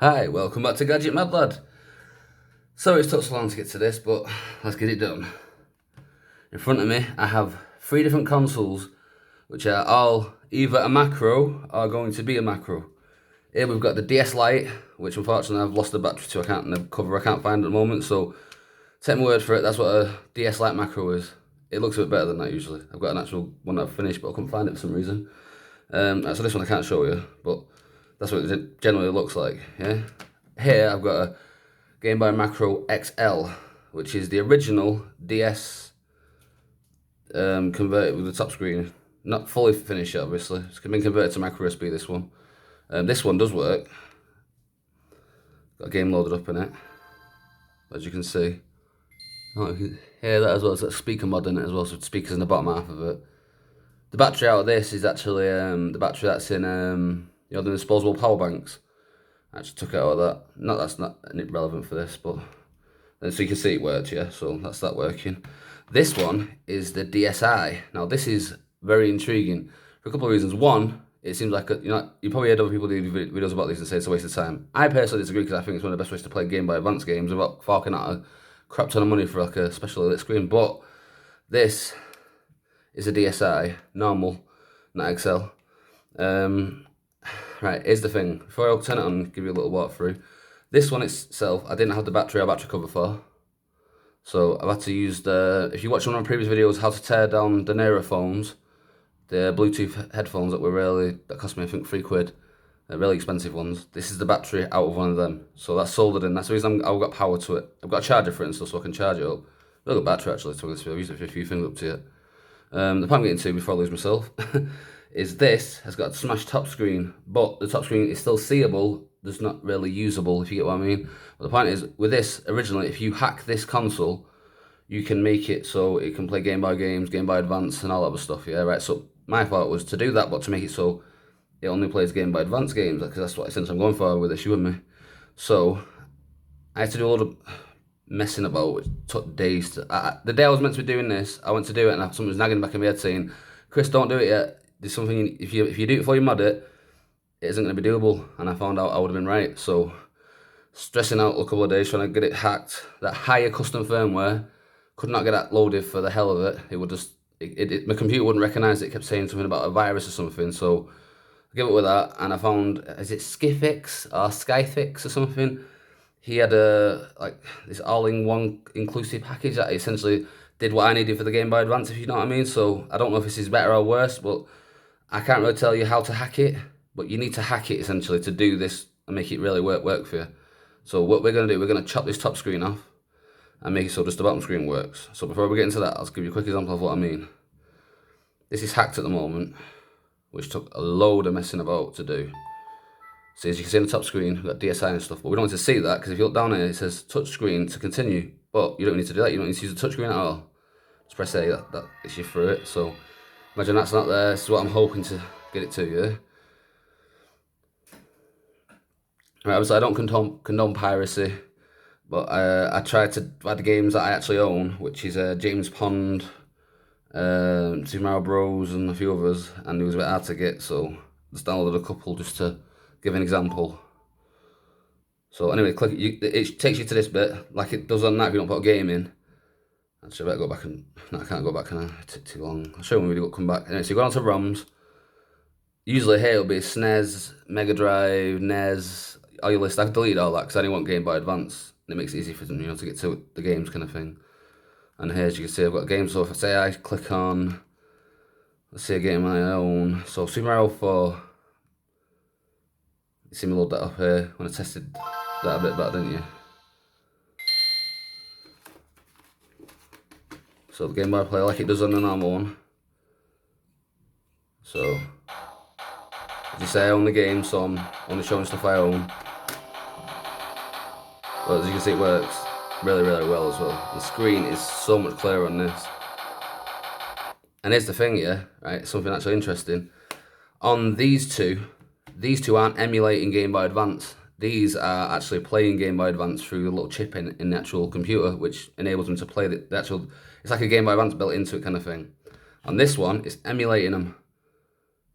Hi, welcome back to Gadget Mad Lad. Sorry it's took so long to get to this, but let's get it done. In front of me, I have 3 different consoles, which are all either a macro or going to be a macro. Here we've got the DS Lite, which unfortunately I've lost the battery to, and the cover I can't find at the moment, so take my word for it, that's what a DS Lite macro is. It looks a bit better than that usually. I've got an actual one that I've finished, but I couldn't find it for some reason. So this one I can't show you, but that's what it generally looks like, yeah? Here I've got a Game Boy Macro XL, which is the original DS converted with the top screen. Not fully finished yet, obviously. It's been converted to micro USB, this one. This one does work. Got a game loaded up in it, as you can see. Oh, you can hear that as well. It's got a speaker mod in it as well, so speakers in the bottom half of it. The battery out of this is actually the battery that's in the disposable power banks. I actually took it out of that. That's not relevant for this, but so you can see it works, yeah. So that's that working. This one is the DSi. Now this is very intriguing for a couple of reasons. One, it seems like you probably heard other people do videos about these and say it's a waste of time. I personally disagree because I think it's one of the best ways to play Game Boy Advance games without forking out a crap ton of money for like a specially lit screen. But this is a DSi, normal, not XL. Right, here's the thing. Before I turn it on and give you a little walkthrough, this one itself, I didn't have the battery or battery cover for. So I've had to use if you watch one of my previous videos, how to tear down the Nero phones, the Bluetooth headphones that cost me I think £3. They're really expensive ones. This is the battery out of one of them. So that's soldered in. That's the reason I've got power to it. I've got a charger for it and stuff so I can charge it up. Really good battery actually, to be honest with you. I've used it for a few things up to it. The point I'm getting to before I lose myself is this has got a smashed top screen, but the top screen is still seeable, just not really usable, if you get what I mean. But the point is, with this, originally, if you hack this console, you can make it so it can play Game Boy games, Game Boy Advance, and all that other stuff, yeah, right? So my thought was to do that, but to make it so it only plays Game Boy Advance games, because that's what essentially I'm going for with this, you and me. So I had to do a lot of messing about, which took days. The day I was meant to be doing this, I went to do it, and something was nagging back in my head saying, Chris, don't do it yet. There's something, if you do it before you mod it, it isn't going to be doable. And I found out I would have been right. So stressing out a couple of days trying to get it hacked. That higher custom firmware, could not get that loaded for the hell of it. It would just, my computer wouldn't recognise it. It kept saying something about a virus or something. So I gave it with that, and I found, is it Skifix or Skyfix or something? He had this all-in-one inclusive package that essentially did what I needed for the Game Boy Advance, if you know what I mean. So I don't know if this is better or worse, but I can't really tell you how to hack it. But you need to hack it essentially to do this and make it really work for you. So what we're going to do, we're going to chop this top screen off and make it so just the bottom screen works. So before we get into that, I'll give you a quick example of what I mean. This is hacked at the moment, which took a load of messing about to do. So as you can see on the top screen, we've got DSi and stuff, but we don't need to see that because if you look down here, it says touch screen to continue. But you don't need to do that, you don't need to use the touch screen at all. Just press A, that gets you through it. So imagine that's not there. This is what I'm hoping to get it to, yeah? Right, obviously I don't condone piracy, but I tried to add the games that I actually own, which is James Pond, Super Mario Bros, and a few others, and it was a bit hard to get, so just downloaded a couple just to give an example. So anyway, it takes you to this bit, like it does on that if you don't put a game in. Actually, I better go back and, no, I can't go back, and it took too long. I'll show you when we come back. Anyway, so you go on to ROMs. Usually here it'll be SNES, Mega Drive, NES, all your list. I've deleted all that because I only want Game Boy Advance. And it makes it easy for them, to get to the games kind of thing. And here, as you can see, I've got games. So if I say I click on, let's see a game I own. So Super Mario 4. You see me load that up here when I tested that a bit better, didn't you? So the Game Boy play like it does on the normal one. So, as you say, I own the game, so I'm only showing stuff I own. But as you can see, it works really well as well. The screen is so much clearer on this. And here's the thing, yeah, right, something actually interesting. On these two aren't emulating Game Boy Advance. These are actually playing Game Boy Advance through a little chip in the actual computer, which enables them to play the actual, it's like a Game Boy Advance built into it kind of thing. On this one, it's emulating them.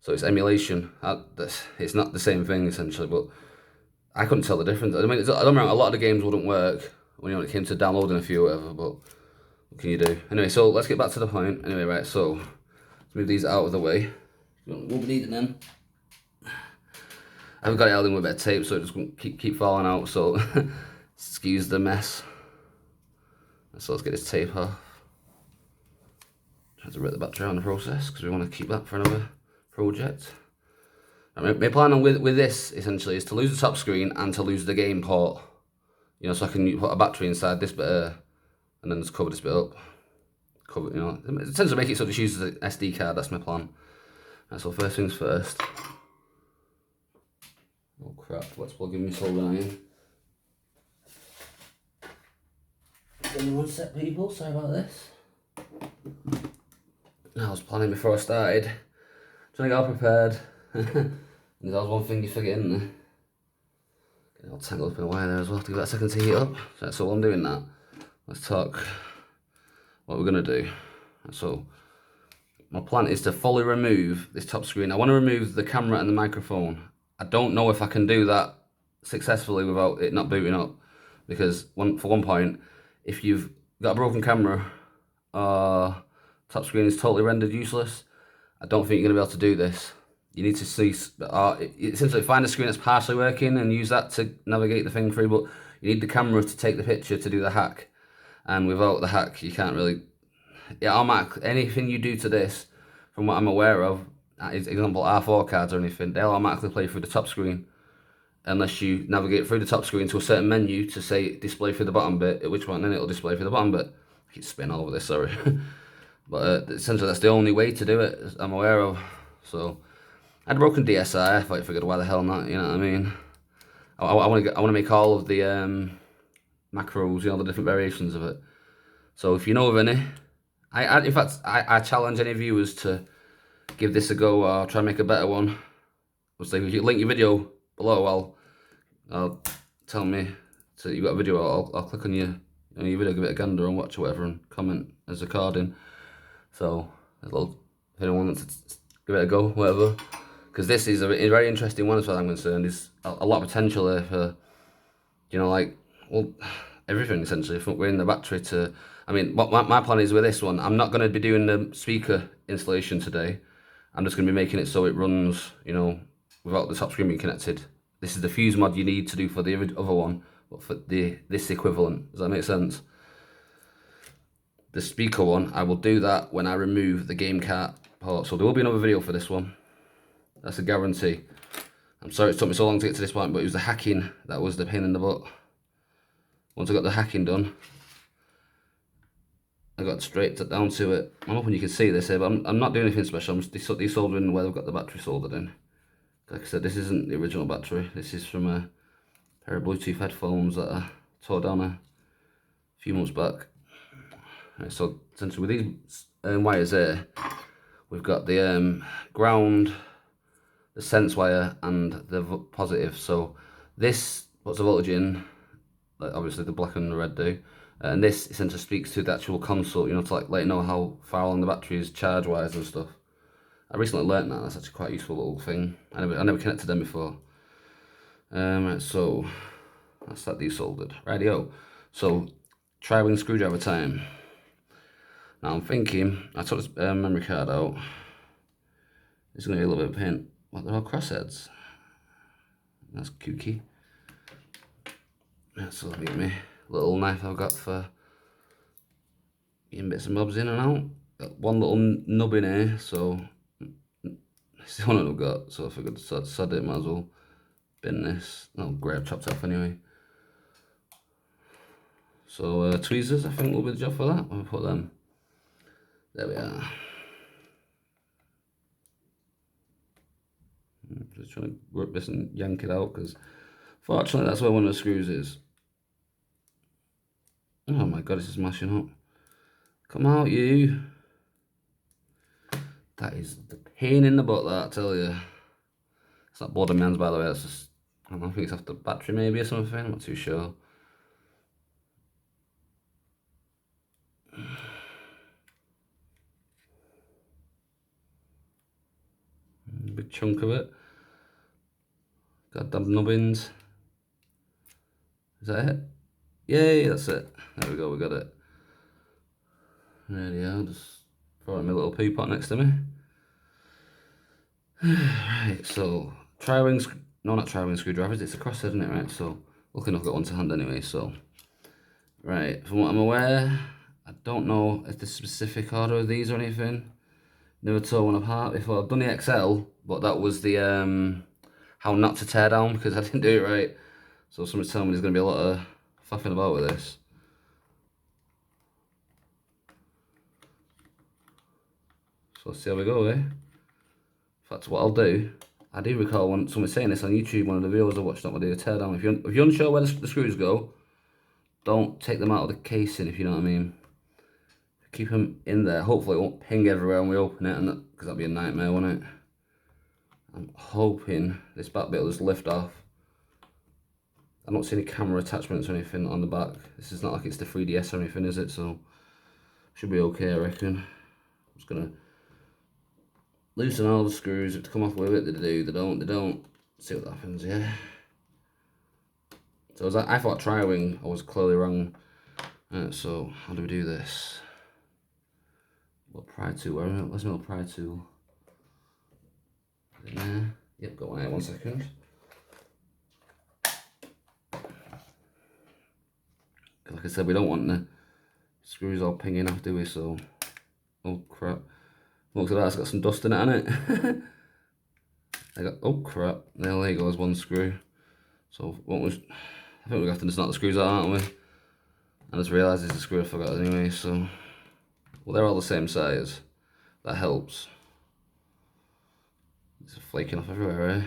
So it's emulation. It's not the same thing, essentially, but I couldn't tell the difference. I mean, I don't remember, a lot of the games wouldn't work when it came to downloading a few or whatever, but what can you do? Anyway, so let's get back to the point. Anyway, right, so let's move these out of the way. We'll be needing them. I haven't got it held in with a bit of tape, so it just won't keep falling out, so excuse the mess. So let's get this tape off. Try to rip the battery out in the process, because we want to keep that for another project. My plan with this, essentially, is to lose the top screen and to lose the game port. You know, so I can put a battery inside this bit and then just cover this bit up. Cover, you know, essentially make it so it just uses an SD card, that's my plan. Right, so first things first. Oh crap, let's plug in my soldering iron. Give me one sec, people, sorry about this. I was planning before I started, trying to get all prepared. And that was one thing you forget, isn't there? Getting all tangled up in a wire there as well, to give that a second to heat up. So while I'm doing that, let's talk what we're going to do. So my plan is to fully remove this top screen. I want to remove the camera and the microphone. I don't know if I can do that successfully without it not booting up, because for one point, if you've got a broken camera, top screen is totally rendered useless. I don't think you're going to be able to do this. You need to see, essentially find a screen that's partially working and use that to navigate the thing through, but you need the camera to take the picture to do the hack. And without the hack, you can't really, anything you do to this, from what I'm aware of, example R4 cards or anything, they'll automatically play through the top screen, unless you navigate through the top screen to a certain menu to say display through the bottom bit, at which one then it'll display through the bottom bit. I keep spinning all over this, sorry. But essentially that's the only way to do it, I'm aware of. So I had a broken DSI, I figured why the hell not, you know what I mean? I want to make all of the macros, you know, the different variations of it. So if you know of any, in fact, I challenge any viewers to give this a go or try and make a better one. So if you link your video below, I'll tell me so you've got a video. I'll click on your video, give it a gander and watch or whatever, and comment as recording. So if anyone wants to give it a go, whatever. Because this is a very interesting one as far as I'm concerned. There's a lot of potential there for, you know, like, well, everything essentially, from we're in the battery to, I mean, what my plan is with this one, I'm not going to be doing the speaker installation today. I'm just going to be making it so it runs, you know, without the top screen being connected. This is the fuse mod you need to do for the other one, but for this equivalent. Does that make sense? The speaker one, I will do that when I remove the game cart port. So there will be another video for this one. That's a guarantee. I'm sorry it took me so long to get to this point, but it was the hacking that was the pain in the butt. Once I got the hacking done, I got straight down to it. I'm hoping you can see this here, but I'm not doing anything special. I'm just desoldering where I've got the battery soldered in. Like I said, this isn't the original battery. This is from a pair of Bluetooth headphones that I tore down a few months back. Right, so essentially with these wires here, we've got the ground, the sense wire, and the positive. So this puts the voltage in, like obviously the black and the red do, and this essentially speaks to the actual console, you know, to like let you know how far along the battery is charge wise and stuff. I recently learnt that. That's actually quite a useful little thing. I never connected them before. Right, so that's that desoldered. Rightio. So tri-wing screwdriver time. Now I'm thinking, I took this memory card out. It's going to be a little bit of pain. What, they're all crossheads? That's kooky. Yeah, so let me get me little knife I've got for getting bits and bobs in and out. Got one little nub in here, so it's the one I've got. So I figured sod it, might as well bin this. No, great, I've chopped off anyway. So tweezers, I think will be the job for that. I'll put them. There we are. Just trying to work this and yank it out, because fortunately that's where one of the screws is. Oh my god, this is mashing up. Come out, you. That is the pain in the butt, that, I tell you. It's not blood and man's, by the way. That's just, I don't know, I think it's after battery maybe or something. I'm not too sure. Big chunk of it. Goddamn nubbins. Is that it? Yay, that's it. There we go, we got it. Radio, just throw in my little pea pot next to me. Right, so tri-wing, no, not tri-wing screwdrivers, it's a crosshead, isn't it, right? So, lucky enough I've got one to hand anyway, so. Right, from what I'm aware, I don't know if the specific order of these or anything. Never tore one apart before. I've done the XL, but that was the, how not to tear down because I didn't do it right. So somebody's telling me there's going to be a lot of faffing about with this. So let's see how we go, eh? In fact, what I'll do, I do recall when someone saying this on YouTube, one of the videos I watched, not do a tear down. If you're unsure where the screws go, don't take them out of the casing, if you know what I mean. Keep them in there. Hopefully it won't ping everywhere when we open it, and because that'd be a nightmare, wouldn't it? I'm hoping this back bit will just lift off. I don't see any camera attachments or anything on the back. This is not like it's the 3DS or anything, is it? So should be okay, I reckon. I'm just gonna loosen all the screws. If they come off with it, they do. They don't. See what happens, yeah. So I thought tri-wing, I was clearly wrong. So how do we do this? Little pry tool, where's my little pry tool? Is it there? Yep, got one here, 1 second. Like I said, we don't want the screws all pinging off, do we? So, oh crap. Looks like that's got some dust in it, hasn't it? Oh crap, there goes one screw. So, I think we're going to have to knock the screws out, aren't we? I just realised there's a screw I forgot anyway, so. Well, they're all the same size. That helps. It's flaking off everywhere, eh?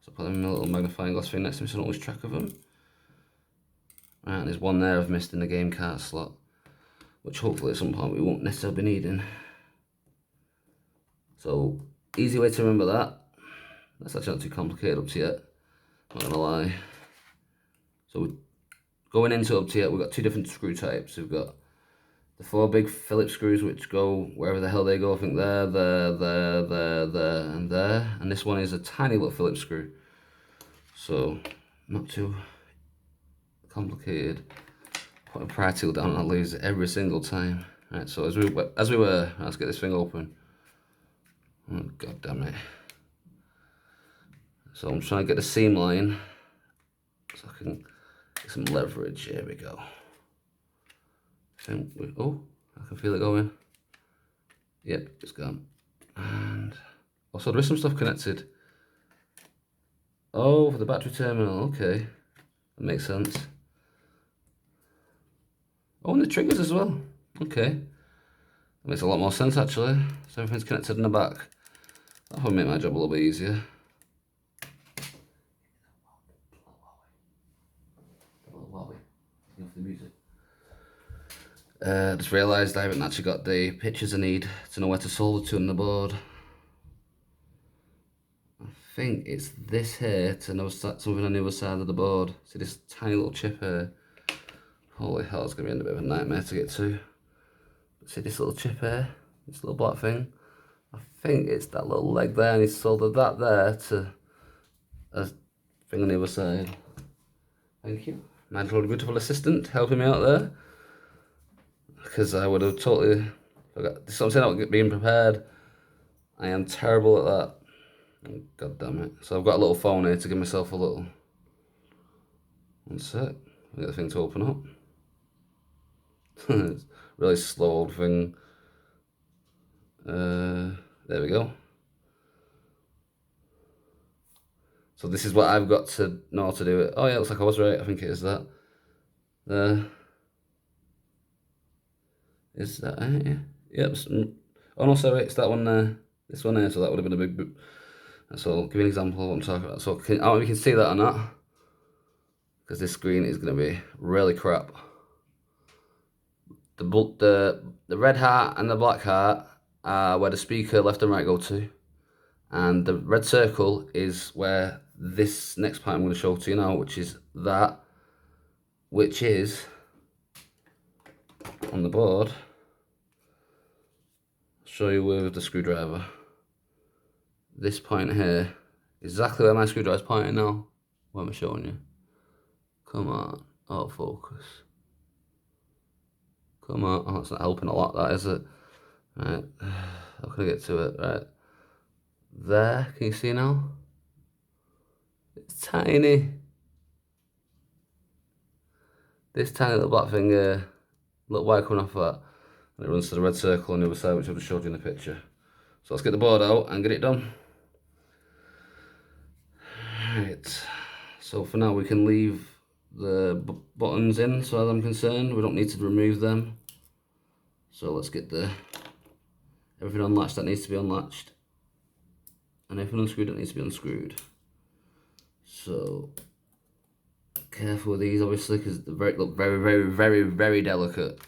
So put them in a little magnifying glass thing next to me so I don't lose track of them. Right, and there's one there I've missed in the game cart slot, which hopefully at some point we won't necessarily be needing. So, easy way to remember that. That's actually not too complicated up to yet, not gonna lie. So, going into up to yet, we've got two different screw types. We've got the 4 big Phillips screws, which go wherever the hell they go. I think there, and there. And this one is a tiny little Phillips screw. So, not too complicated. Put a pry tool down and I'll lose it every single time. Right, so as we were, let's get this thing open. Oh, god damn it. So I'm trying to get the seam line so I can get some leverage. Here we go. Oh, I can feel it going. Yep, it's gone. And also there is some stuff connected. Oh, for the battery terminal, okay. That makes sense. Oh, and the triggers as well. Okay. That makes a lot more sense actually. So everything's connected in the back. That would make my job a little bit easier. Just realised I haven't actually got the pictures I need to know where to solder to on the board. I think it's this here to something on the other side of the board. See this tiny little chip here? Holy hell, it's going to be a bit of a nightmare to get to. See this little chip here? This little black thing? I think it's that little leg there, and he's soldered that there to a thing on the other side. Thank you. My little beautiful assistant helping me out there. Because I would have totally forgot. This is what I'm saying about being prepared. I am terrible at that. Oh, god damn it. So I've got a little phone here to give myself a little. One sec. Get the thing to open up. It's a really slow old thing. There we go. So this is what I've got to know how to do it. Oh yeah, looks like I was right. I think it is that. Is that it? Yeah. Yep. Oh no, sorry, it's that one there. This one there, so that would have been a big boop. So I'll give you an example of what I'm talking about. So I don't know if you can see that or not. Because this screen is going to be really crap. The red heart and the black heart are where the speaker left and right go to. And the red circle is where this next part I'm going to show to you now, which is that, which is on the board. I'll show you with the screwdriver. This point here, exactly where my screwdriver is pointing now. What am I showing you? Come on. Oh, focus. Come on. Oh, that's not helping a lot, that, is it? Right. How can I get to it? Right. There. Can you see now? It's tiny. This tiny little black finger, little wire coming off that, and it runs to the red circle on the other side, which I just showed you in the picture. So let's get the board out and get it done. Right. So for now, we can leave the buttons in, so as I'm concerned. We don't need to remove them. So let's get everything unlatched that needs to be unlatched, and everything unscrewed that needs to be unscrewed. So careful with these, obviously, because they look very delicate.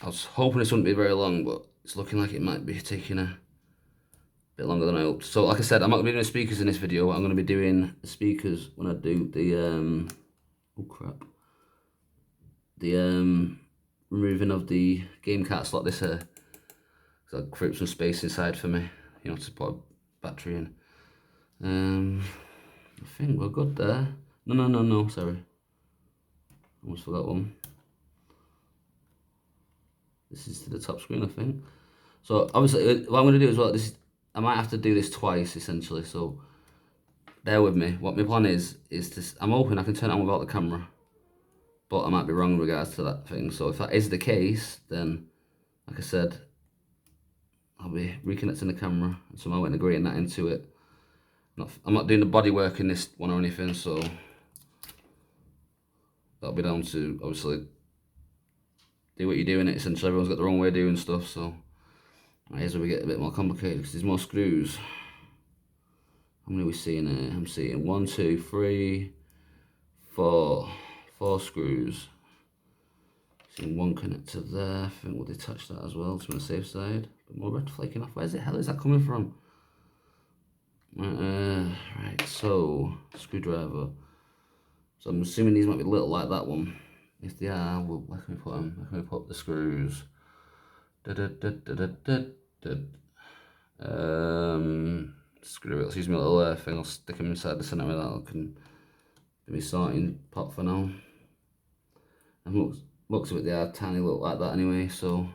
I was hoping this wouldn't be very long, but it's looking like it might be taking a bit longer than I hoped. So like I said, I'm not going to be doing speakers in this video. I'm going to be doing the speakers when I do the oh crap, the removing of the game card slot. This here, so I'll create some space inside for me, you know, to put a battery in. I think we're good there. No, sorry, almost forgot one. This is to the top screen, I think. So obviously, what I'm going to do as well, I might have to do this twice essentially. So bear with me. What my plan is I'm hoping I can turn it on without the camera, but I might be wrong in regards to that thing. So if that is the case, then like I said, I'll be reconnecting the camera and somehow integrating that into it. I'm not doing the body work in this one or anything, so that'll be down to obviously do what you do in it. Essentially, everyone's got their own way of doing stuff, so here's where we get a bit more complicated because there's more screws. How many are we seeing here? I'm seeing 1, 2, 3, 4. 4 screws. Seeing one connector there. I think we'll detach that as well to be on the safe side. But more red flaking off. Where's the hell is that coming from? Right, so screwdriver. So I'm assuming these might be little like that one. If they are, where can we put them? Where can we put the screws? Screw it. Let's use my little thing. I'll stick them inside the centre of that. Can be sorting pot for now. And looks of it, they are tiny little like that anyway. So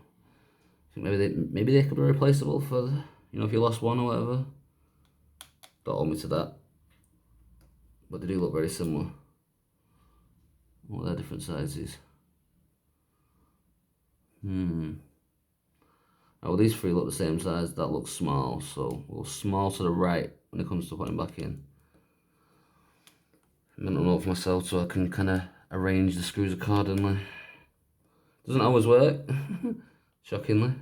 I think maybe they could be replaceable for, you know, if you lost one or whatever. Don't hold me to that, but they do look very similar. What are their different sizes? Oh, well, these three look the same size. That looks small, so a little small to the right when it comes to putting back in. I'm gonna know for myself so I can kind of arrange the screws accordingly. Doesn't always work, shockingly.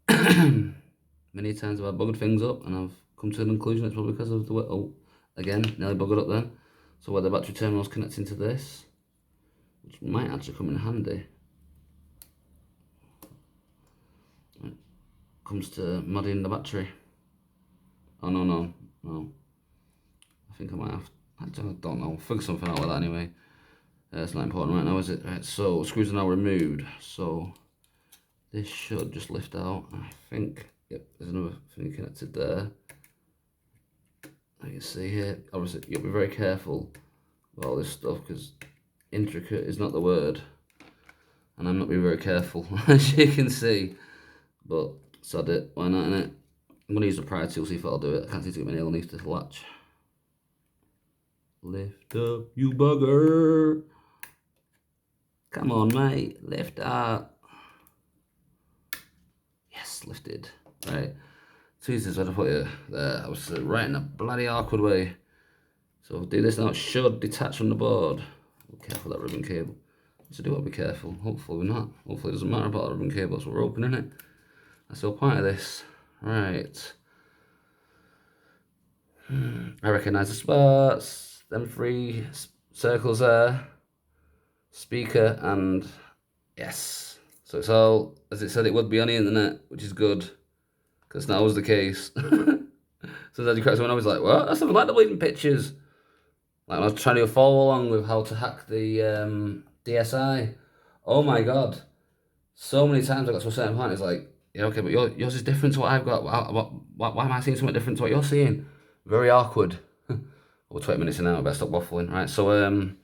Many times I've buggered things up and I've come to the conclusion it's probably because of the way, oh, again, nearly buggered up then. So where the battery terminal is connecting to this, which might actually come in handy. Right. Comes to modding the battery. Oh no. I think I might have, I don't know, I'll figure something out with that anyway. It's not important right now, is it? Right, so screws are now removed. So this should just lift out. I think, yep, there's another thing connected there. I can see here, obviously you'll be very careful with all this stuff because intricate is not the word. And I'm not being very careful, as you can see. But sod it, why not, innit? I'm going to use the pry tool, see if I'll do it. I can't seem to get my nail underneath this latch. Lift up, you bugger. Come on, mate, lift up. Yes, lifted. Right. Jesus, where to put you? There, I was right in a bloody awkward way. So do this now, it should detach from the board. Be careful with that ribbon cable. So do want to be careful. Hopefully we're not. Hopefully it doesn't matter about the ribbon cable, so we're opening it. That's the whole point of this. Right. I recognise the spots. Them 3 circles there. Speaker and yes. So it's all as it said it would be on the internet, which is good. Because that was the case. So as you crack someone, I was like, what? That's something like the bleeding pictures. Like when I was trying to follow along with how to hack the DSI. Oh my god. So many times I got to a certain point, it's like, yeah, okay, but yours is different to what I've got. Why am I seeing something different to what you're seeing? Very awkward. We're 20 minutes in now, I better stop waffling. Right, so from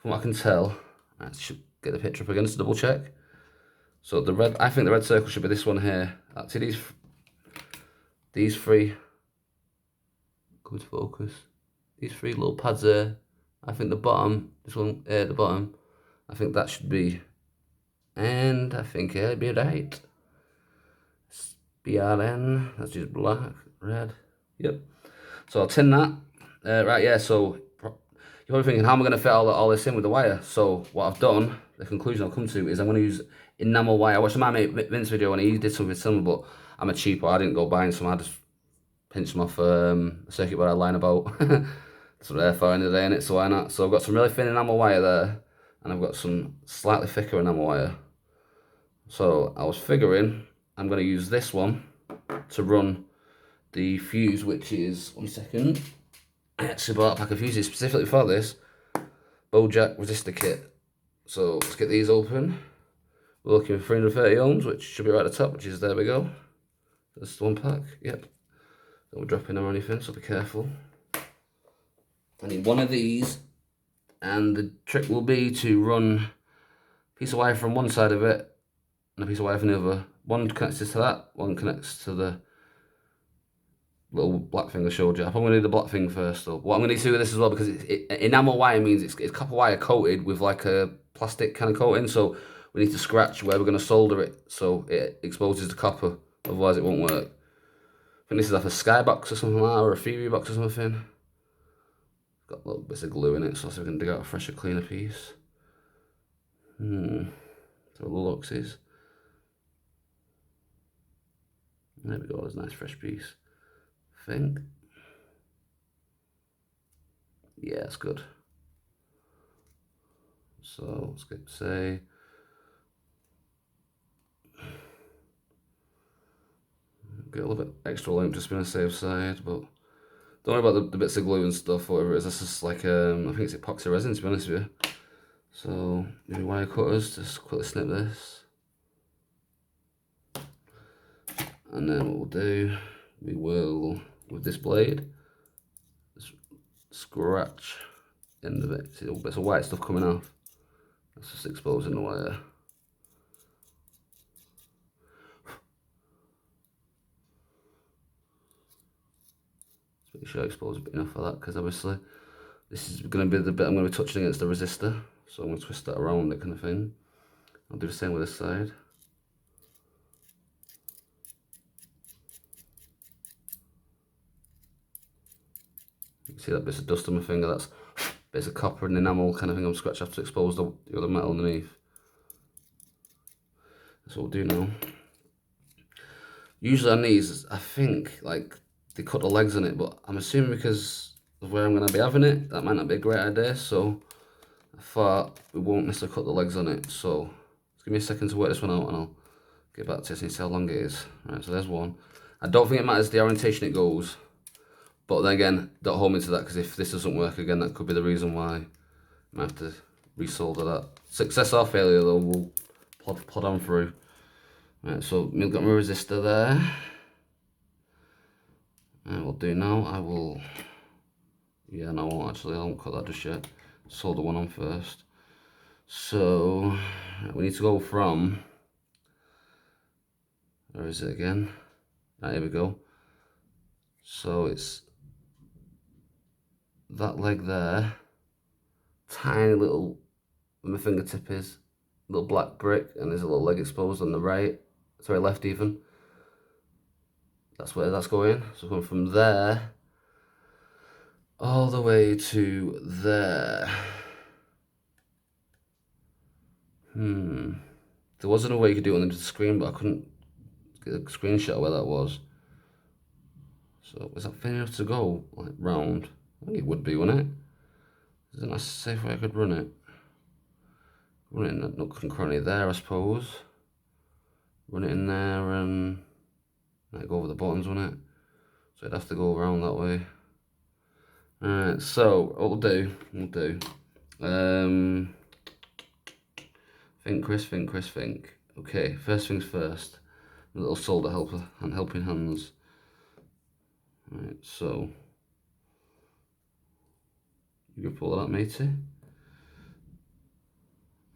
what I can tell, I should get the picture up again to double check. So the red, I think the red circle should be this one here. Actually, these three, come to focus. These three little pads there. I think the bottom, this one here at the bottom, I think that should be, and I think it'd be right. BRN, that's just black, red, yep. So I'll tin that. Right, yeah, so you're probably thinking, how am I going to fit all this in with the wire? So what I've done, the conclusion I've come to, is I'm going to use enamel wire. I watched my mate Vince video and he did something similar, but I'm a cheapo. I didn't go buying some. I just pinched them off a circuit board I line about. That's what they're for in the day, innit? So why not? So I've got some really thin enamel wire there, and I've got some slightly thicker enamel wire. So I was figuring I'm going to use this one to run the fuse, which is, 1 second, I actually bought a pack of fuses specifically for this Bojack resistor kit. So let's get these open. We're looking for 330 ohms, which should be right at the top, which is, there we go. That's the one pack, yep. Don't drop in or anything, so be careful. I need one of these, and the trick will be to run a piece of wire from one side of it and a piece of wire from the other. One connects to that, one connects to the little black thing I showed you. I'm going to do the black thing first though. What I'm going to do with this as well, because enamel wire means it's copper wire coated with like a plastic kind of coating, so we need to scratch where we're going to solder it so it exposes the copper, otherwise it won't work. I think this is like a Skybox or something like that, or a Fury box or something. Got little bits of glue in it, so we can dig out a fresher, cleaner piece. So the looks is. There we go, there's a nice fresh piece. I think. Yeah, it's good. So let's get say. Get a little bit extra length just to be on the safe side, but don't worry about the bits of glue and stuff, whatever it is. This is like, I think it's epoxy resin, to be honest with you. So, maybe wire cutters, just quickly snip this. And then what we'll do, we will, with this blade, scratch the end of it. See little bits of white stuff coming off. That's just exposing the wire. Make sure I expose a bit enough of that, because obviously this is going to be the bit I'm going to be touching against the resistor, so I'm going to twist that around it kind of thing. I'll do the same with this side. You can see that bits of dust on my finger, that's bits of copper and enamel kind of thing I'm scratching off to expose the other metal underneath. That's what we'll do now. Usually on these, I think, like, they cut the legs on it, but I'm assuming because of where I'm going to be having it, that might not be a great idea, so I thought we won't necessarily cut the legs on it. So just give me a second to work this one out and I'll get back to this and see how long it is. Right, so there's one. I don't think it matters the orientation it goes, but then again, don't hold me to that, because if this doesn't work again, that could be the reason why I might have to resolder that. Success or failure though, we'll plod on through. Right, so we've got my resistor there. And we'll do now, I will, yeah, no, I won't actually, I won't cut that just yet. Solder one on first. So, we need to go from, where is it again? Right, here we go. So it's that leg there, tiny little, where my fingertip is, little black brick, and there's a little leg exposed on the right, sorry, left even. That's where that's going. So going from there all the way to there. There wasn't a way you could do it on the screen, but I couldn't get a screenshot of where that was. So was that thin enough to go like round? I think it would be, wouldn't it? Isn't that a safe way I could run it? Run it in that nook and cranny there, I suppose. Run it in there and might go over the buttons, wouldn't it? So I'd have to go around that way. Alright, so what we'll do, think, Chris, think. Okay, first things first, a little solder helper and helping hands. Right, so You pull that, matey.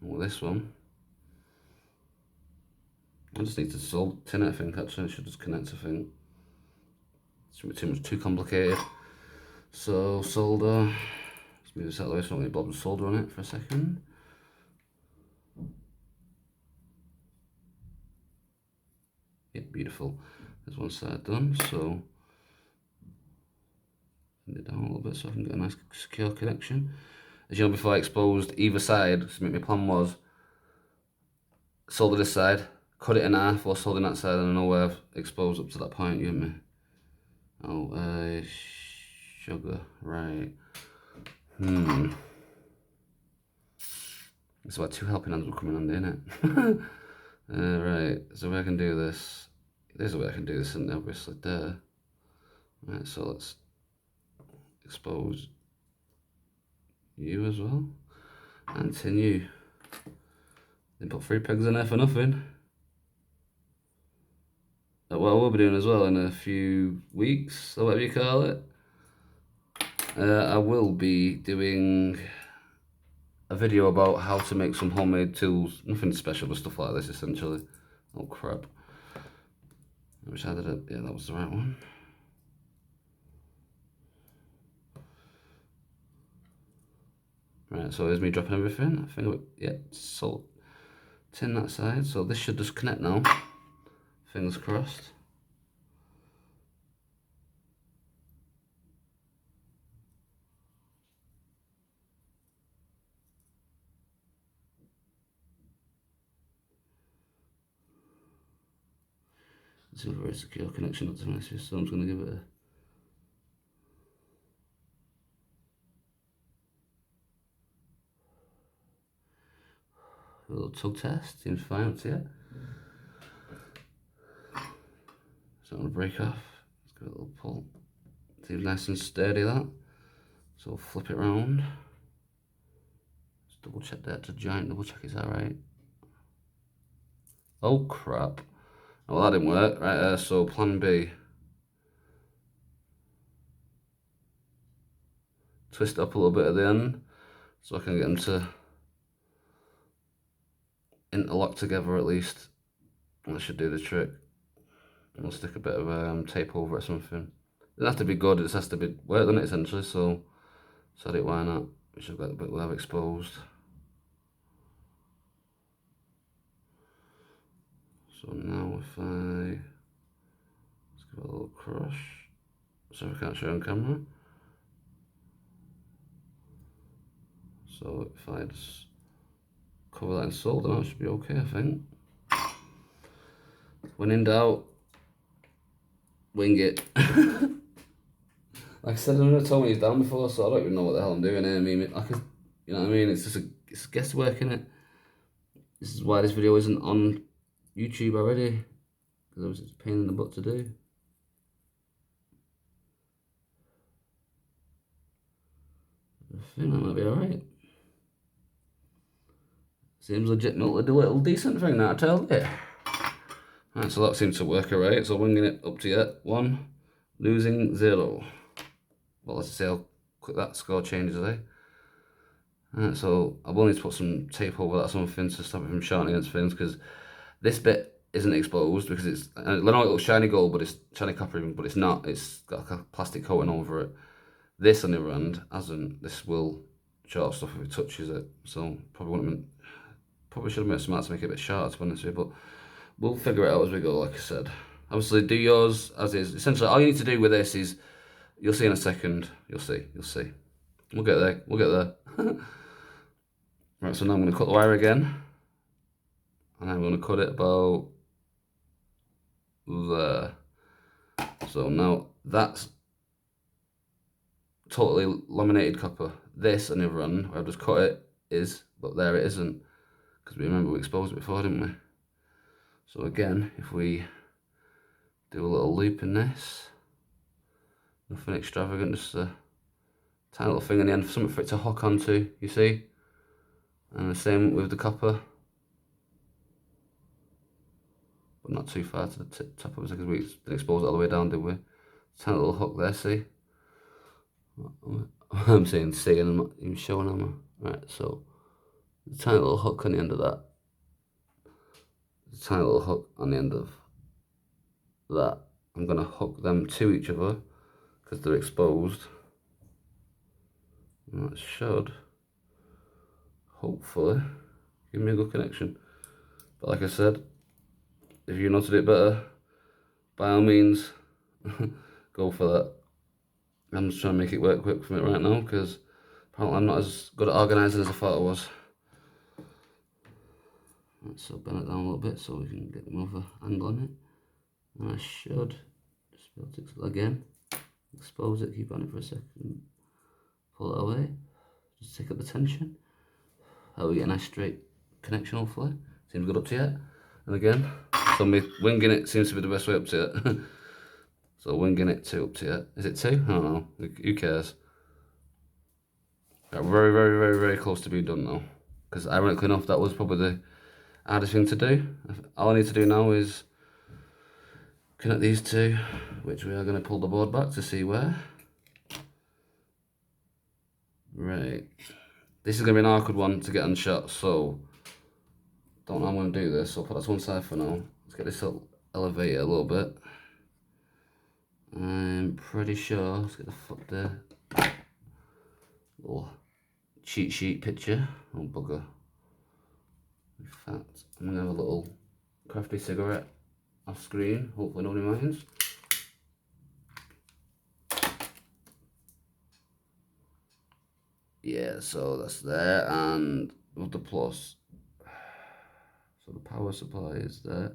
Well, this one, I just need to tin it, I think, actually. I should just connect, I think. It shouldn't be too complicated. So, solder. Let's move this out of the way so I don't get bottom solder on it for a second. Yeah, beautiful. There's one side done, so bend it down a little bit so I can get a nice secure connection. As you know, before I exposed either side, so my plan was solder this side, cut it in half, or solder that side, and I know where I've exposed up to that point, you get me? Oh, sugar, right. It's about 2 helping hands will come in handy, innit? Right, so way I can do this. There's a way I can do this, isn't there? Obviously, there. Right, so let's expose you as well. And tin you. Didn't put 3 pegs in there for nothing. What I will be doing as well in a few weeks, or whatever you call it, I will be doing a video about how to make some homemade tools. Nothing special, but stuff like this essentially. Oh crap. I wish I did it. Yeah, that was the right one. Right, so here's me dropping everything. I think, yeah, salt tin that side. So this should just connect now. Fingers crossed. It's a very secure connection, not to mess with, so I'm just going to give it a little tug test. Seems fine up to it. So I'm going to break off. Let's give it a little pull. Seems nice and sturdy, that. So we'll flip it round. Just double check that to joint, double check is that right. Oh crap. Well, that didn't work. Right, so plan B. Twist it up a little bit at the end so I can get them to interlock together at least. That should do the trick. And we'll stick a bit of tape over it or something. It doesn't have to be good, it just has to be work on it essentially, so it, why not? We should get a bit we'll have exposed. So now if let's give it a little crush. So I can't show on camera. So if I just cover that in solder, that should be okay, I think. When in doubt, wing it. Like I said, I've never told me he's down before, so I don't even know what the hell I'm doing here. I mean, you know what I mean? It's just it's guesswork, innit? This is why this video isn't on YouTube already, because it's a pain in the butt to do. I think that might be alright. Seems legit, not a little decent thing, that I tell you. Right, so that seems to work alright. So winging it up to yet 1, losing 0. Well, let's see how quick that score changes, eh? Right, so I will need to put some tape over that or something to stop it from shouting against things, because this bit isn't exposed because it's, I know it looks shiny gold, but it's shiny copper, but it's not. It's got a plastic coating over it. This on the other end hasn't. This will short stuff if it touches it. So probably should have made smart to make it a bit shorter, to be honest with you, but we'll figure it out as we go, like I said. Obviously, do yours as is. Essentially, all you need to do with this is, you'll see in a second. You'll see. We'll get there. Right, so now I'm going to cut the wire again, and I'm going to cut it about there. So now that's totally laminated copper. This on the other end, where I've just cut it, is, but there it isn't, because we remember we exposed it before, didn't we? So again, if we do a little loop in this, nothing extravagant, just a tiny little thing in the end, something for it to hook onto, you see? And the same with the copper, but not too far to the top of it, because we didn't expose it all the way down, did we? Tiny little hook there, see? I'm saying C and I'm not even showing am I? Right, so the tiny little hook on the end of that. The tiny little hook on the end of that. I'm going to hook them to each other because they're exposed. And that should hopefully give me a good connection. But like I said, if you know to do it better, by all means, go for that. I'm just trying to make it work quick for me right now because apparently I'm not as good at organising as I thought I was. Right, so bend it down a little bit so we can get another angle on it. And I should just be able to, again, expose it, keep on it for a second, pull it away, just take up the tension. How we get a nice straight connection hopefully. Seems good up to yet. And again, so me winging it seems to be the best way up to it. So winging it 2 up to yet. Is it 2? I don't know. Who cares? Right, very, very, very, very close to being done now. Because ironically enough, that was probably the hardest thing to do. All I need to do now is connect these two, which we are going to pull the board back to see where. Right. This is going to be an awkward one to get on shot, so don't know how I'm going to do this. So I'll put that to one side for now. Let's get this elevated a little bit. I'm pretty sure, let's get the little cheat sheet picture. Oh bugger. In fact, I'm going to have a little crafty cigarette off screen. Hopefully nobody minds. Yeah, so that's there, and with the plus. So the power supply is there.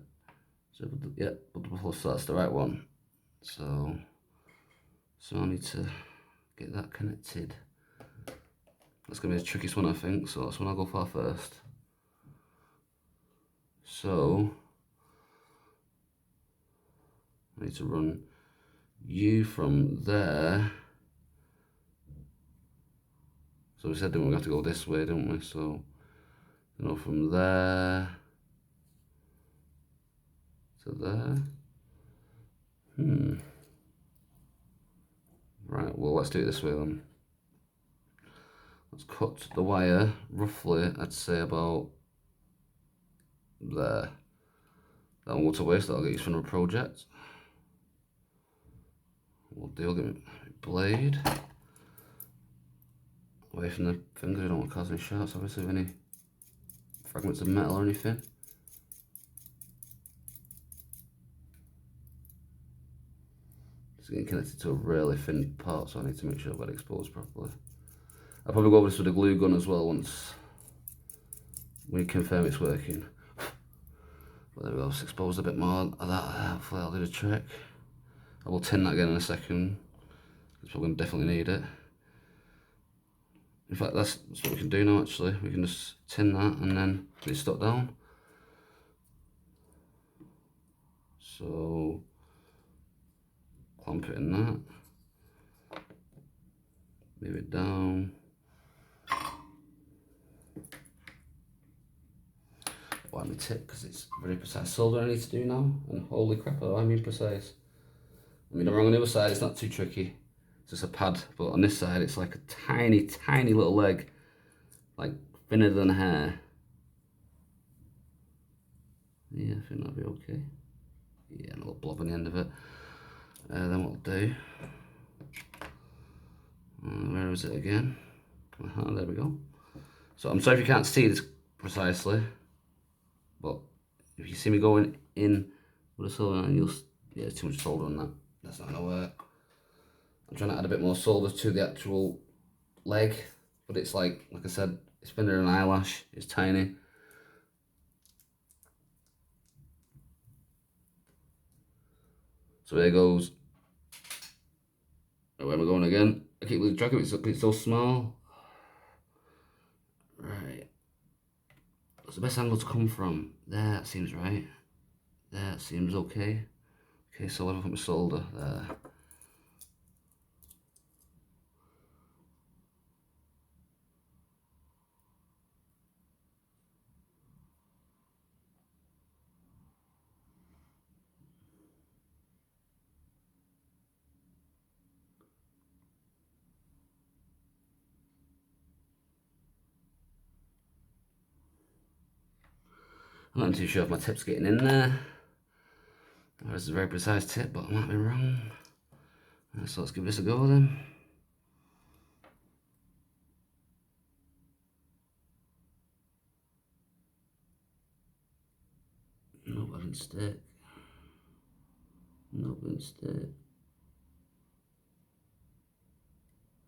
So yeah, with the plus, so that's the right one. So I need to get that connected. That's gonna be the trickiest one, I think. So that's when I'll go for first. So I need to run you from there. So we said that we have to go this way, don't we? So you know, from there to there. Right, well let's do it this way then. Let's cut the wire roughly, I'd say about there. That won't go to waste, that'll get used for another project. We'll do, get my blade away from the fingers, I don't want to cause any shards, obviously, of any fragments of metal or anything. It's getting connected to a really thin part, so I need to make sure I've got it exposed properly. I'll probably go over this with a glue gun as well once we confirm it's working. But there we go, it's exposed a bit more of that, hopefully that'll do the trick. I will tin that again in a second, because we're going to definitely need it. In fact, that's what we can do now actually. We can just tin that and then put it stuck down. So, clamp it in that. Move it down. Why my tip? Because it's very precise solder I need to do now. And holy crap, I mean precise. I mean, I'm wrong on the other side, it's not too tricky. It's just a pad, but on this side, it's like a tiny, tiny little leg. Like, thinner than hair. Yeah, I think that'll be okay. Yeah, and a little blob on the end of it. Then what we'll do, where is it again? There we go. So I'm sorry if you can't see this precisely, but if you see me going in with a solder, and yeah, there's too much solder on that. That's not gonna work. I'm trying to add a bit more solder to the actual leg, but it's like I said, it's thinner than an eyelash. It's tiny. So there goes. Where am I going again? I keep losing track of it, it's so small. Right. What's the best angle to come from? There, that seems right. There, that seems okay. Okay, so what if I put my solder there? I'm not too sure if my tip's getting in there. This is a very precise tip, but I might be wrong. So let's give this a go then. Nope, I didn't stick. Nope, I didn't stick.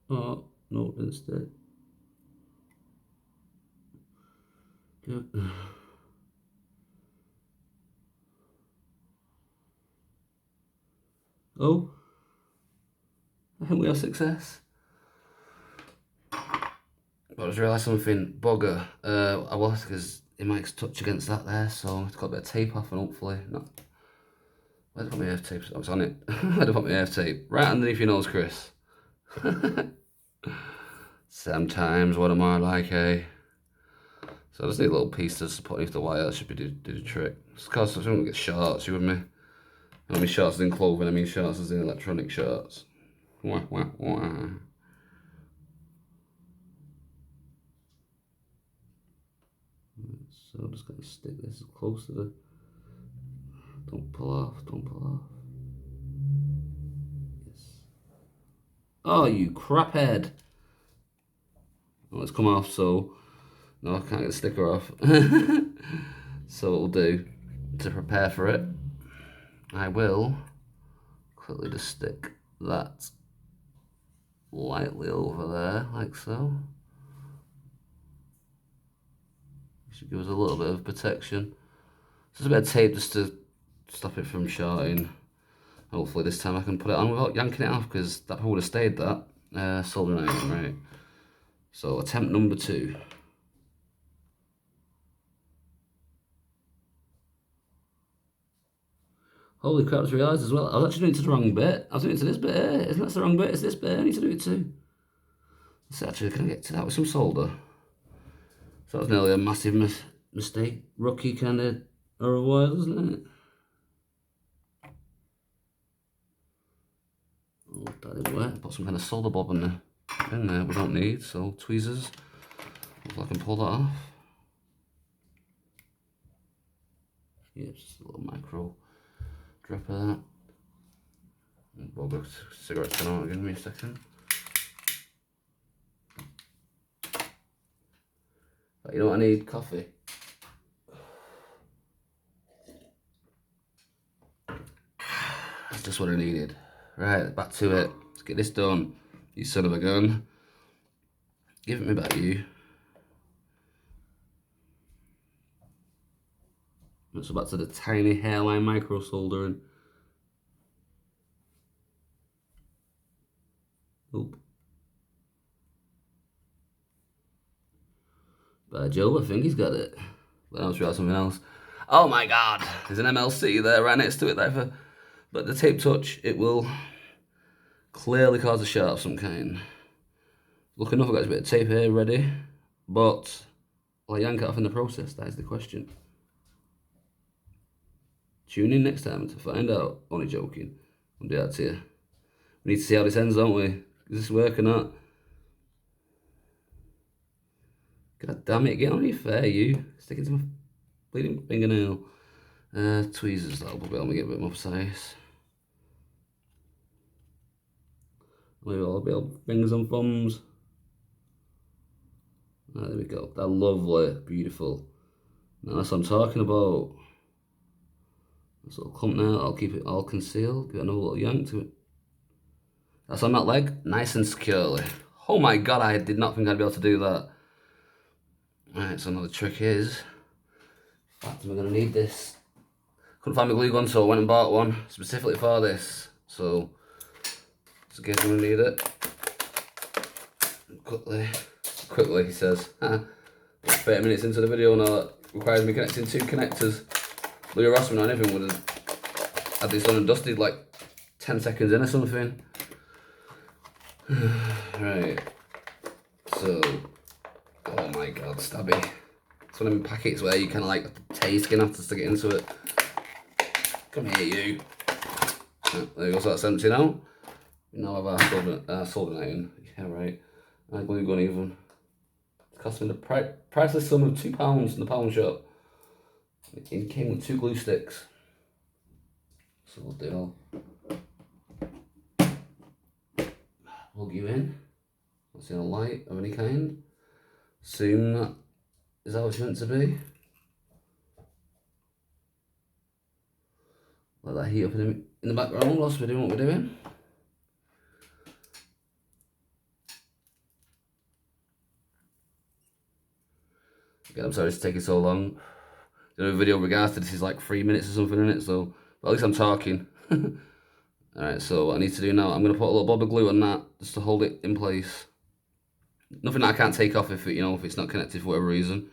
Oh, nope, didn't stick. Good. Oh, I think we have success. But I just realised something, bugger. I was, because it might touch against that there, so I've got a bit of tape off and hopefully not. Where's my AF tape? Oh, it's on it. Where'd I put my AF tape? Right underneath your nose, Chris. Sometimes, what am I like, eh? So I just need a little piece to put underneath the wire. That should be do the trick. It's because I don't get shorts, you with me? I mean shorts as in clothing, I mean shorts as in electronic shorts. Wah, wah, wah. So I'm just going to stick this close to the... Don't pull off, don't pull off. Yes. Oh, you crap head. Oh, it's come off, so... No, I can't get the sticker off. So what we'll do, to prepare for it, I will quickly just stick that lightly over there, like so. Should give us a little bit of protection. Just a bit of tape just to stop it from shorting. Hopefully this time I can put it on without yanking it off, because that probably would have stayed that. Soldering iron, right. So attempt number 2. Holy crap, I just realised as well, I was actually doing it to the wrong bit. I was doing it to this bit here. Isn't that the wrong bit? It's this bit. I need to do it too. So actually, can I get to that with some solder? So that was nearly a massive mistake. Rookie kind of error wire, isn't it? Oh, that didn't work. Put some kind of solder bob in there we don't need. So tweezers. Hopefully I can pull that off. Yeah, just a little micro drip of that. Bugger, cigarette's gone out. Give me a second. But you know what I need? Coffee. That's just what I needed. Right, back to it. Let's get this done. You son of a gun. Give it me back, you. So back to the tiny hairline micro soldering. Oop. By Joe, I think he's got it. But I'll try something else. Oh my god, there's an MLC there right next to it there. But the tape touch, it will clearly cause a short of some kind. Lucky enough, I've got a bit of tape here ready. But will I yank it off in the process? That is the question. Tune in next time to find out. Only joking. I'll do that to you. We need to see how this ends, don't we? Is this work or not? God damn it, get on your fair, you. Stick it to my bleeding fingernail. Tweezers, that'll probably help me get a bit more precise. Maybe I'll be able fingers and thumbs. Ah, there we go. They're lovely, beautiful. Now that's what I'm talking about. This little clump now, I'll keep it all concealed. Give it another little yank to it. That's on that leg, nice and securely. Oh my god, I did not think I'd be able to do that. Right, so another trick is, in fact, we're going to need this. Couldn't find my glue gun, so I went and bought one specifically for this. So, just in case I'm going to need it. Quickly, he says. 30 minutes into the video now, that requires me connecting 2 connectors. Louis Rossman or anything would have had this done and dusted like 10 seconds in or something. Right, so, oh my god, stabby. It's one of them packets where you kind of like tear your skin off to stick it into it. Come here, you. Oh, there goes, that's empty now. We now have our soldering iron. Yeah, right. Our glue gun even. It's cost me the priceless sum of £2 in the pound shop. It came with 2 glue sticks. So we'll do, plug you in. Not seeing a light of any kind. Assume that is how it's meant to be. Let that heat up in the background whilst we're doing what we're doing. Again, I'm sorry it's taking so long. The video in regards to this is like 3 minutes or something in it, so but at least I'm talking. Alright, so what I need to do now, I'm going to put a little bob of glue on that just to hold it in place. Nothing that I can't take off if it, if it's not connected for whatever reason.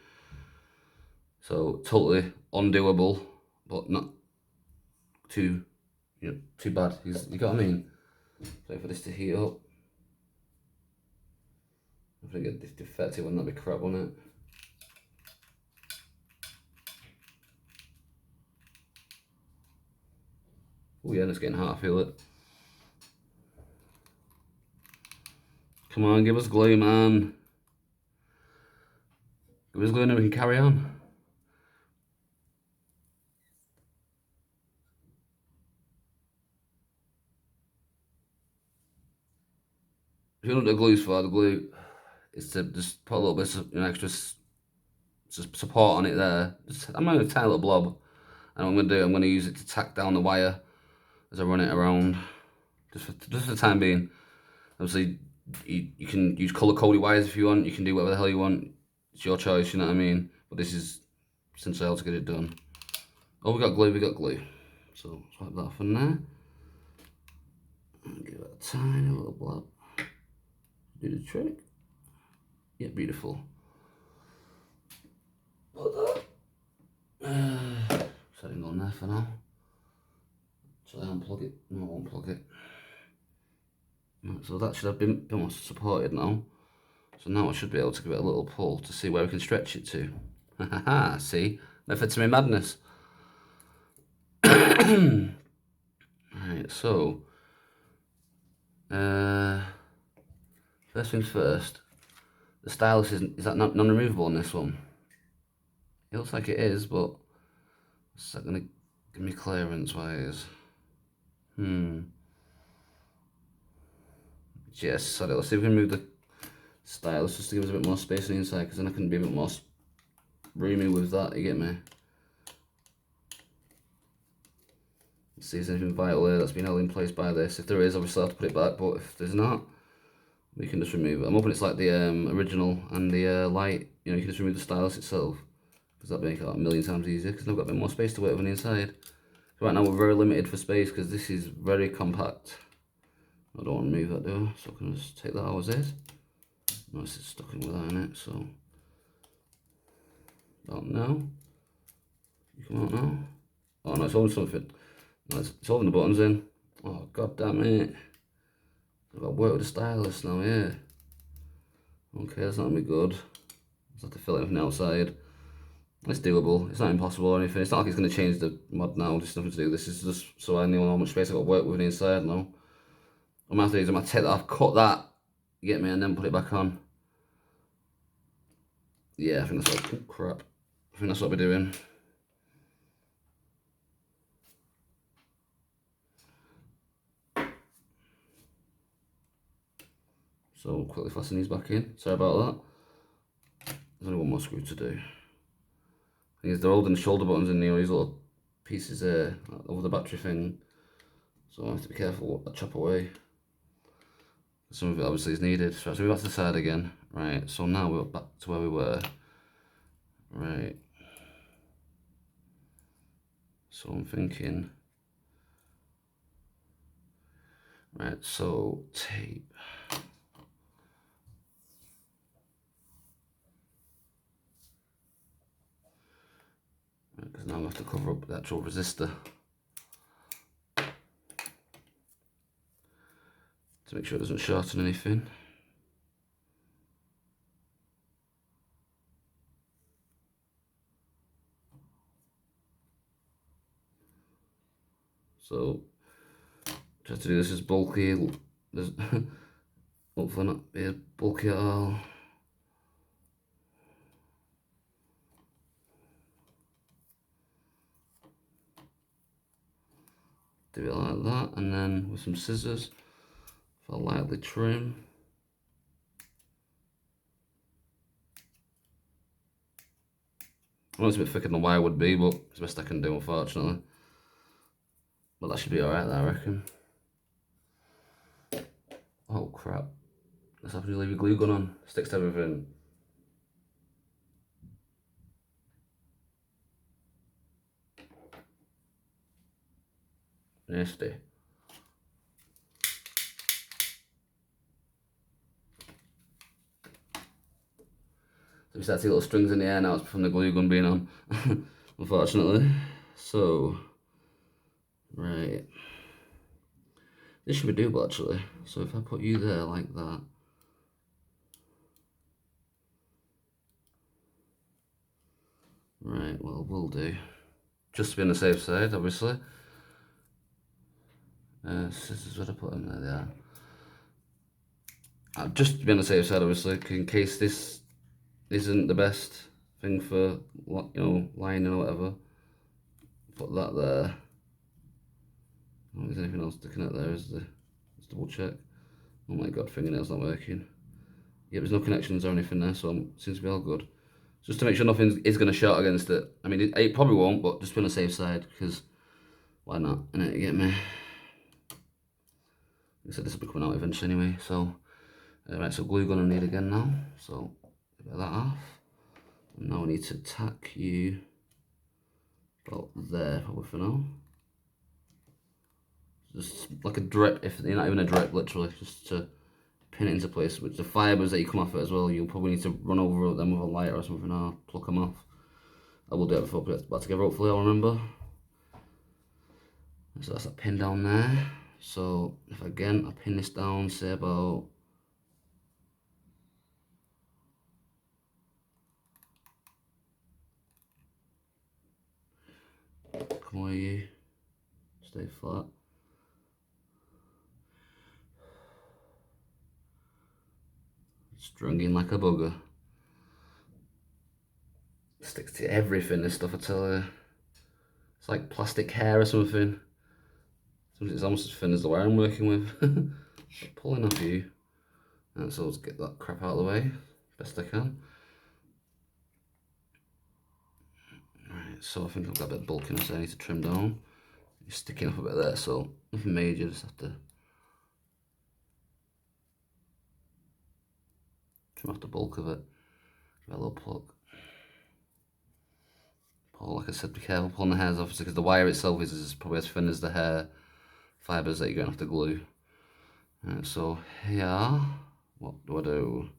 So totally undoable, but not too too bad. You got what I mean? Wait for this to heat up. If I get this defective one, that'd be crap, wouldn't it? Oh yeah, it's getting hot, I feel it. Come on, give us glue, man. Give us glue and then we can carry on. If you know what the glue's for, the glue is to just put a little bit of extra support on it there. I'm going to tiny little blob. And what I'm going to do, I'm going to use it to tack down the wire as I run it around. Just for the time being. Obviously, you can use colour-coded wires if you want. You can do whatever the hell you want. It's your choice, you know what I mean? But this is essentially how to get it done. Oh, we got glue, we got glue. So, wipe that off in there. And give it a tiny little blob. Do the trick. Yeah, beautiful. Put that. Setting on there for now. Shall I unplug it? No, I won't plug it. Right, so that should have been more supported now. So now I should be able to give it a little pull to see where we can stretch it to. Haha, see? Method to my madness. Right, so first things first. The stylus is that non-removable on this one? It looks like it is, but is that gonna give me clearance wise? Yes, sorry, let's see if we can move the stylus just to give us a bit more space on the inside, because then I can be a bit more roomy with that, you get me? Let's see if there's anything vital there that's been held in place by this. If there is, obviously I'll have to put it back, but if there's not, we can just remove it. I'm hoping it's like the original and the light, you can just remove the stylus itself, because that'd make it like a million times easier, because I've got a bit more space to work with on the inside. So right now we're very limited for space, because this is very compact. I don't want to move that, do I? So I can just take that out as is. No, it's stuck in with that in it, so. Don't know. You come out now. Oh no, it's holding something. No, it's holding the buttons in. Oh, god damn it. I've got to work with the stylus now, yeah. Okay, that's not gonna be good. Just have to fill everything outside. It's doable. It's not impossible or anything. It's not like it's going to change the mod now. There's nothing to do. This is just so I know how much space I've got to work with inside now. What I'm going to do is I'm going to take that off, cut that, you get me, and then put it back on. Yeah, I think that's what, oh, crap. I think that's what we're doing. So we'll quickly fasten these back in. Sorry about that. There's only one more screw to do. Thing is, they're holding the shoulder buttons in there, these little pieces there, over the battery thing. So I have to be careful what I chop away. Some of it obviously is needed. So we're back to the side again. Right, so now we're back to where we were. Right. So I'm thinking. Right, so tape. Because now I have to cover up the actual resistor to make sure it doesn't shorten anything. So try to do this as bulky. Hopefully not be bulky at all. do it like that, and then with some scissors, if I lightly trim. I know it's a bit thicker than the wire would be, but it's the best I can do, unfortunately. But that should be alright there, I reckon. Oh crap. Let's have to leave your glue gun on. Sticks to everything. Nasty. So we start to see little strings in the air now, it's from the glue gun being on, unfortunately. So, right. This should be doable actually. So if I put you there like that. Right, well, we'll do. Just to be on the safe side, obviously. Scissors, where I put them? There they are. Just to be on the safe side, obviously, in case this isn't the best thing for, you know, lining or whatever. Put that there. I don't think there's anything else sticking out there, is there? Let's double check. Oh my god, fingernail's not working. Yeah, there's no connections or anything there, so it seems to be all good. Just to make sure nothing is going to short against it. I mean, it probably won't, but just be on the safe side, because why not? Innit, you get me? Like I said, this will be coming out eventually anyway, so... right, so glue gun I need again now, so get that off. And now we need to tack you about there, probably for now. Just like a drip, if you're not even a drip, literally, just to pin it into place. With the fibres that you come off it as well, you'll probably need to run over them with a lighter or something, or pluck them off. I will do it before we get back together, hopefully I'll remember. So that's a pin down there. So if again I pin this down, say about come on you, stay flat. Strung like a bugger. Sticks to everything, this stuff, I tell you. It's like plastic hair or something. It's almost as thin as the wire I'm working with. Pulling off you. And so let's get that crap out of the way, best I can. Right, so I think I've got a bit of bulkiness so I need to trim down. It's sticking up a bit there, so nothing major, just have to trim off the bulk of it. Give it a little pluck. Pull, like I said, be careful pulling the hairs off, because the wire itself is probably as thin as the hair fibres that you're going to have to glue. Right, so here, what do I do?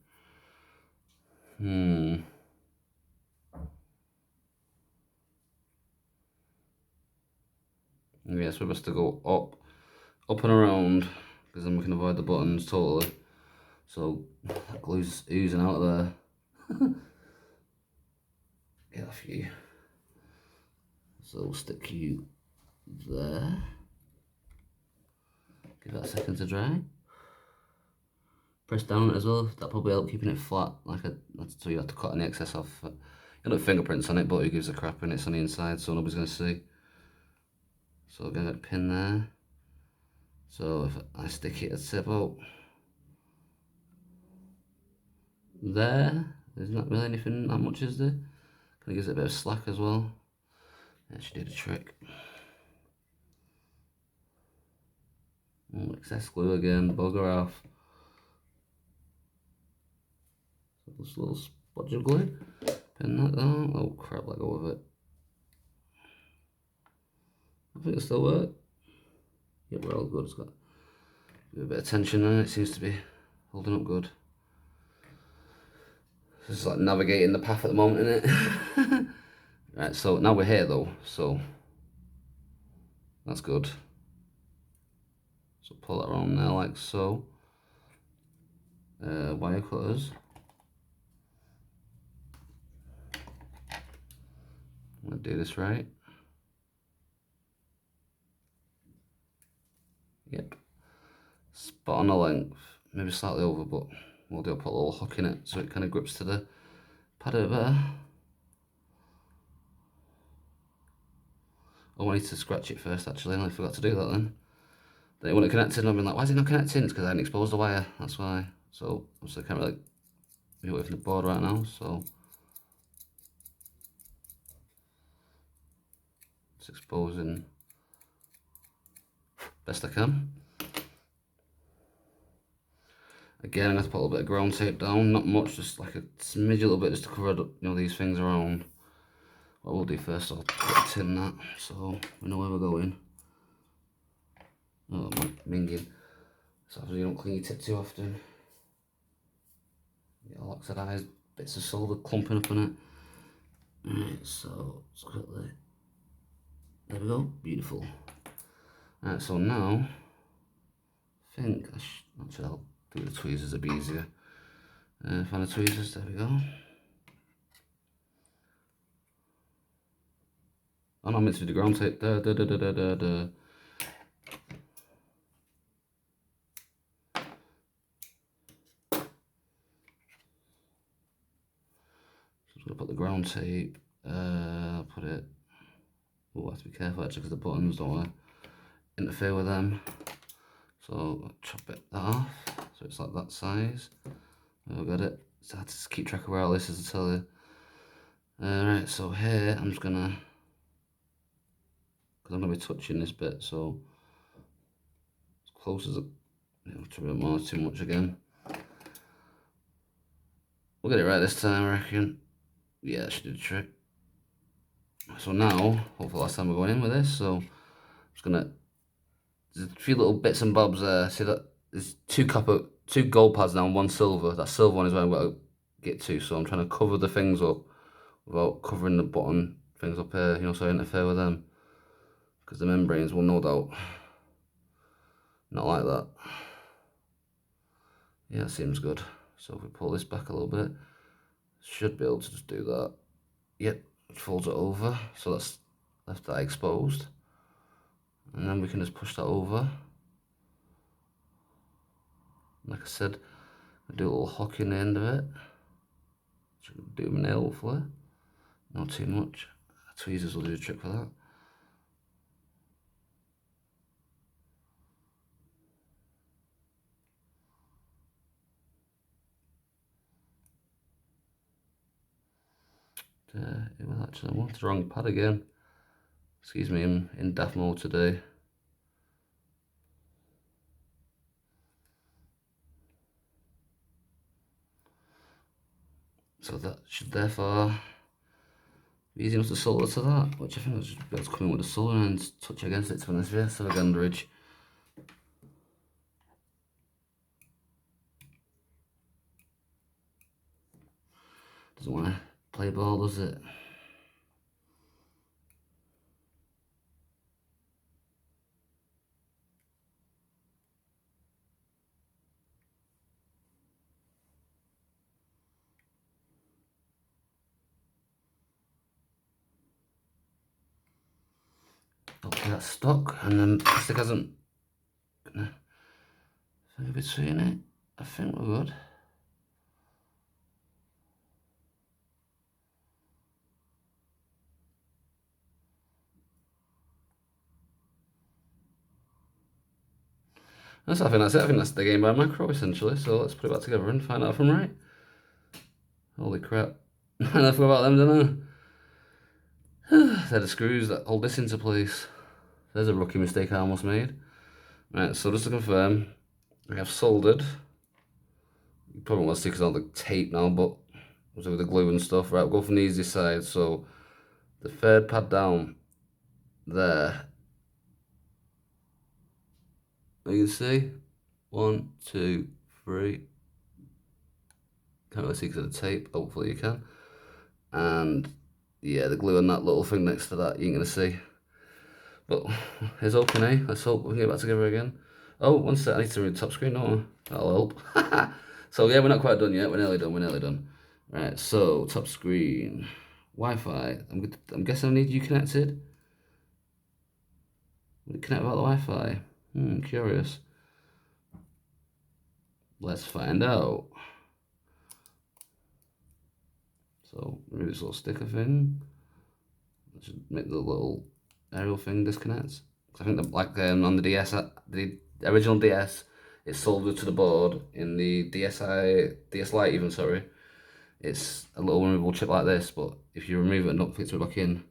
Yes, we're best to go up and around, because then we can avoid the buttons totally. So that glue's oozing out of there. Get off you. So we'll stick you there. Give that a second to dry. Press down on it as well. That'll probably help keeping it flat, so you have to cut any excess off. You don't have fingerprints on it, but who gives a crap, and it's on the inside, so nobody's going to see. So I'm going to pin there. So if I stick it, it's about there. There's not really anything that much, is there? Kind of gives it a bit of slack as well. That should do the trick. Oh, excess glue again, bugger off. So this little spudge of glue. Pin that down. Oh crap, let go of it. I think it'll still work. Yep, we're all good. It's got a bit of tension in it. It seems to be holding up good. This is like navigating the path at the moment, isn't it? Right, so now we're here though, so that's good. So pull that around there like so. Wire cutters. I'm gonna do this right. Yep. Spot on the length, maybe slightly over, but we'll do put a little hook in it so it kind of grips to the pad over there. Oh, I need to scratch it first, actually. I forgot to do that then. Then it wouldn't connect and I've been like, why is it not connecting? It's because I hadn't exposed the wire, that's why. So, obviously I can't really be away from the board right now, so. Just exposing best I can. Again, I have to put a little bit of ground tape down, not much, just like a smidge, a little bit, just to cover, you know, these things around. What we'll do first, I'll put a tin that, so we know where we're going. Oh, I'm minging. So you don't clean your tip too often. Get all oxidised bits of solder clumping up on it. Alright, so let's quickly. There we go, beautiful. Alright, so now I think actually I'll do the tweezers a bit easier. Find the tweezers, there we go. Oh no, I meant to do the ground tape. Just gonna put the ground tape, put it, oh, I have to be careful actually because the buttons don't want to interfere with them. So I'll chop that off, so it's like that size. I've got it. So I have to keep track of where all this is to tell you. Right, so here I'm just gonna, because I'm gonna be touching this bit, so as close as it, you know, try a bit more, too much again. We'll get it right this time, I reckon. Yeah, that should do the trick. So now, hopefully last time we're going in with this, so I'm just gonna, there's a few little bits and bobs there. See that there's two gold pads now and one silver. That silver one is where I'm going to get to, so I'm trying to cover the things up without covering the bottom things up here, you know, so I interfere with them. Because the membranes will no doubt not like that. Yeah, that seems good. So if we pull this back a little bit, should be able to just do that. Yep, it folds it over, so that's left that exposed. And then we can just push that over. Like I said, I do a little hook in the end of it. Should do my nail hopefully. Not too much. Tweezers will do the trick for that. It was actually, I wanted the wrong pad again. Excuse me, I'm in daft mode today. So that should therefore be easy enough to solder to that, which I think I should be able to come in with a solder and touch against it to this rest of a ganderage. Doesn't want to play ball, does it? Okay, that's stuck, and then plastic hasn't gonna fit between it. I think we're good. I think that's it. I think that's the game by macro essentially. So let's put it back together and find out if I'm right. Holy crap. I forgot about them, didn't I? They're the screws that hold this into place. There's a rookie mistake I almost made. Right, so just to confirm, I have soldered. You probably want to see because all the tape now, but with the glue and stuff. Right, we'll go from the easy side. So the third pad down there. You can see 1, 2, 3. Can't really see because of the tape. Hopefully you can. And yeah, the glue and that little thing next to that you ain't gonna see. But here's hoping, eh? Let's hope we can get back together again. Oh, one sec, I need to read the top screen, don't I? That'll help. So yeah, we're not quite done yet. We're nearly done. Right, so top screen. Wi-Fi. I'm guessing I need you connected. Will it connect without the Wi-Fi? Curious. Let's find out. So remove this little sticker thing. That should make the little aerial thing disconnects. I think that, like on the DS, the original DS, it's soldered to the board. In the DS Lite even, sorry, it's a little removable chip like this, but if you remove it and don't fit it back in,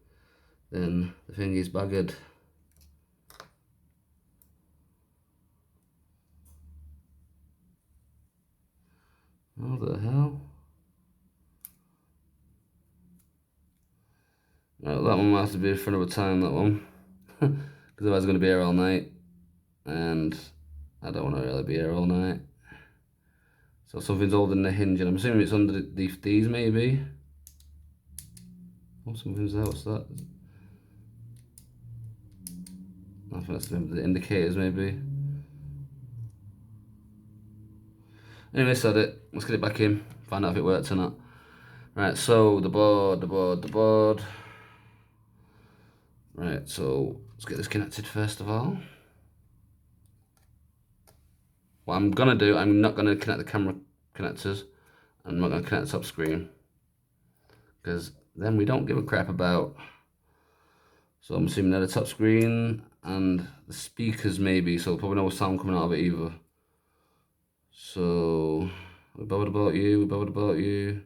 then the thing is buggered. What the hell? Right, that one might have to be for another time, that one. Because otherwise I'm going to be here all night. And I don't want to really be here all night. So something's holding the hinge, and I'm assuming it's under these maybe. Oh, something's there, what's that? I think that's the indicators maybe. Anyway, said it. Let's get it back in, find out if it works or not. Right, so the board. Right, so let's get this connected first of all. What I'm gonna do, I'm not gonna connect the camera connectors. I'm not gonna connect the top screen, because then we don't give a crap about. So I'm assuming they're the top screen and the speakers maybe, so probably no sound coming out of it either. So we bothered about you, we bothered about you.